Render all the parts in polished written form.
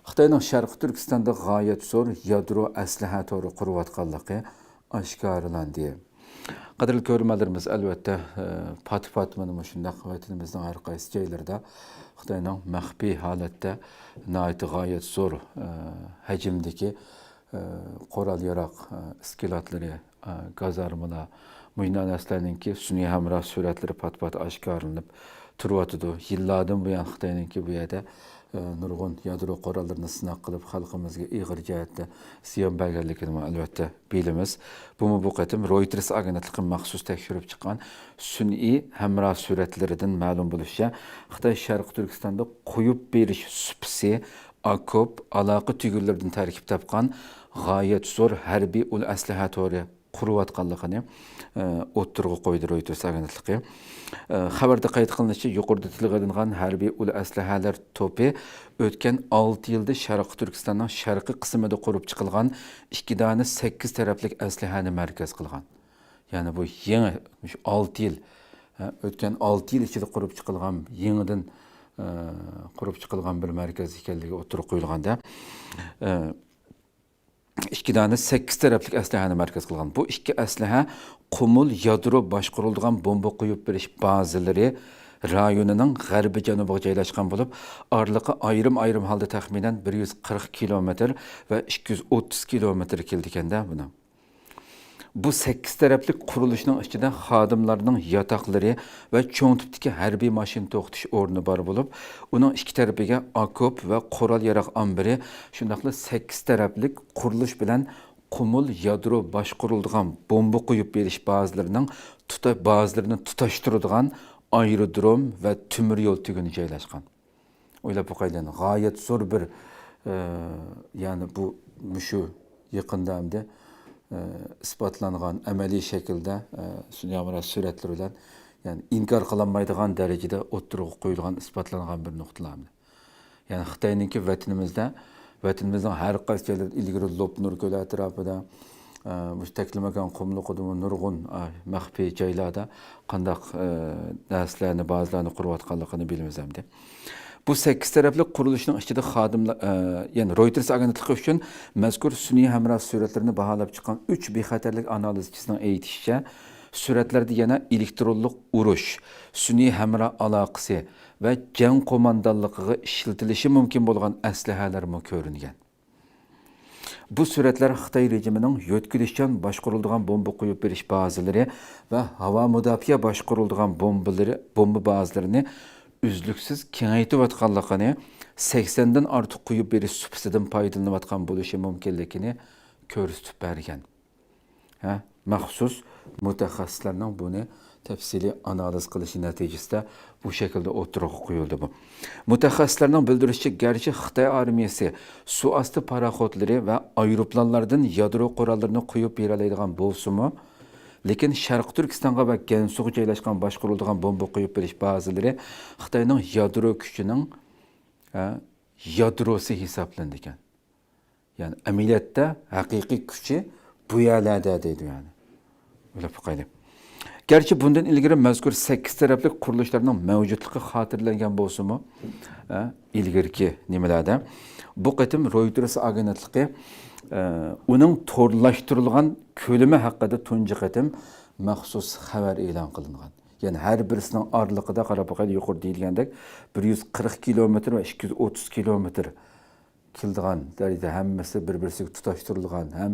Xitoyning Sharqi Turkistonda g'oyat zo'r yadro aslaha to'ri qurayotganligi oshkorlandi. Qadrli ko'ruvchilarimiz, albatta pat-pat mana shundaq vatanimizning har qaysi joylarida Xitoyning maxfiy holatda g'oyat zo'r hajmdagi qurol-yarog' iskilotlari, gazarmalar, muynanaslarninki sun'iy hamroh suratlari pat-pat oshkorlanib turibdi. Yillardan buyon Xitoyninki bu yerda nurg'un yadro qurollarini sinab qilib xalqimizga ig'ir jihatda ziyon berganligini albatta bilamiz. Bu qatim Reuters agentligi maxsus tekshirib chiqqan sun'iy hamroh suratlaridan ma'lum bo'lishicha, Xitoy Sharqi Turkistonda qo'yib berish supsi okop aloqa tugullardan tarkib topgan g'oyat zo'r harbiy ul aslaha to'ri qurayotganligini o'ttirg'i qo'ydi Reuters agentligi. Xabarda qayd qilinishicha, yuqorida tilga harbiy ul aslahalar to'pi o'tgan 6 yilda Sharqi Turkistonning sharqiy qismida qurib chiqilgan 2 dona 8 taraflik aslahani markaz qilgan. Ya'ni bu yangi 6 yil o'tgan 6 yil ichida qurib chiqilgan yangidan qurib chiqilgan bir markaz ekanligi o'ttirib qo'yilganda 2 dona 8 taraflik aslahani markaz qilgan. Bu 2 aslaha Qumul yadro boshqarilgan bomba qo'yib berish bazalari rayonining g'arbiy janubiga joylashgan bo'lib, oraliqi ayrim holda taxminan 140 kilometr va 230 kilometr keldi-kanda buni. Bu 8 taraflik qurilishning ichida xodimlarning yotoqlari va cho'ng tipdagi harbiy mashina to'xtatish o'rni bor bo'lib, uning ikki tarafiga okop va qurol-yarog' ombiri, shundaqla 8 taraflik qurilish bilan Qumul yadro boshqarilgan bomba qo'yib berish bazalarining bazalarini tutashtiradigan aerodrom va temir yo'l tuguni joylashgan. O'ylab qo'yinglar, g'oyat zo'r bir ya'ni bu shu yaqinda hamda isbotlangan amaliy shaklda sun'iy hamroh suratlar bilan ya'ni inkor qilinmaydigan darajada o'ttirib qo'yilgan isbotlangan bir nuqtalardir. Ya'ni Xitoyninki vatanimizning har qaysi joylarida ilgari Lopnur ko'li atrofida mustaklimakan qumliqida nurg'un maxfiy joylarda qandaq darslarni, ba'zilarini qurayotganligini bilamiz hamda. Bu 8 tarafli qurilishning ichida xodimlar, ya'ni Reuters agentligi uchun mazkur sun'iy hamroh suratlarini baholab chiqqan 3 bexatarlik analizchisining aytishicha, suratlarda yana elektronlik urush, sun'iy hamroh aloqasi va jang qo'mondonligiga ishlatilishi mumkin bo'lgan aslahalar ko'ringan. Bu suratlar Xitoy rejimining yo'tkilishchan boshqarilgan bomba qo'yib berish bazalari va havo mudofaa boshqarilgan bomba bazalarini uzluksiz kengaytirayotganligini, 80 dan ortiq qo'yib berish supsidan foydalanayotgan bo'lishi mumkinligini ko'rsatib bergan. Maxsus mutaxassislarning buni tafsiliy analiz qilishi natijasida bu shaklda o'tirg'i qo'yildi bu. Mutaxassislarning bildirishicha, garchi Xitoy armiyasi suvosti paraxodlari va aeroplanlardan yadro qurollarini qo'yib bera oladigan bo'lsa-mu, lekin Sharq Turkistonga va Gansuga joylashgan boshqarilgan bomba qo'yib berish bazalari Xitoyning yadro kuchining yadrosi hisoblanadi ekan. Ya'ni amaliyotda haqiqiy kuchi bu yerlarda deydi yani. O'ylab qo'ying. Gerçi bundan ilgari mazkur 8 tarafli qurilishlarning mavjudligi xotirlangan bo'lsa-mu, ilgirki nimalarda bu qatim Reuters agentligi uning to'rlashtirilgan ko'lami haqida tunji qatim maxsus xabar e'lon qilingan. Ya'ni har birisining oralig'ida qarab qo'ying, yuqori deyilgandek 140 kilometr va 230 kilometr keldigan darajada hammasi bir-birisiga tutashtirilgan, ham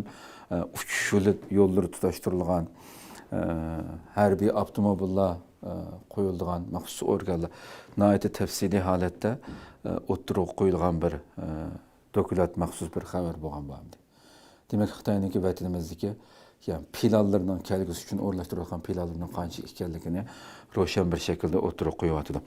uchish yo'llari tutashtirilgan, harbiy avtomobillar qo'yilgan maxsus organlar nihoyatda tafsiliy holatda o'ttirib qo'yilgan bir dokument, maxsus bir xabar bo'lgan bu. Demak, Xitoyning vatanimizdagi yani planlarning kelgusi uchun o'rnashtirilgan planlarning qancha ekanligini ro'shan bir shaklda o'ttirib qo'yapti.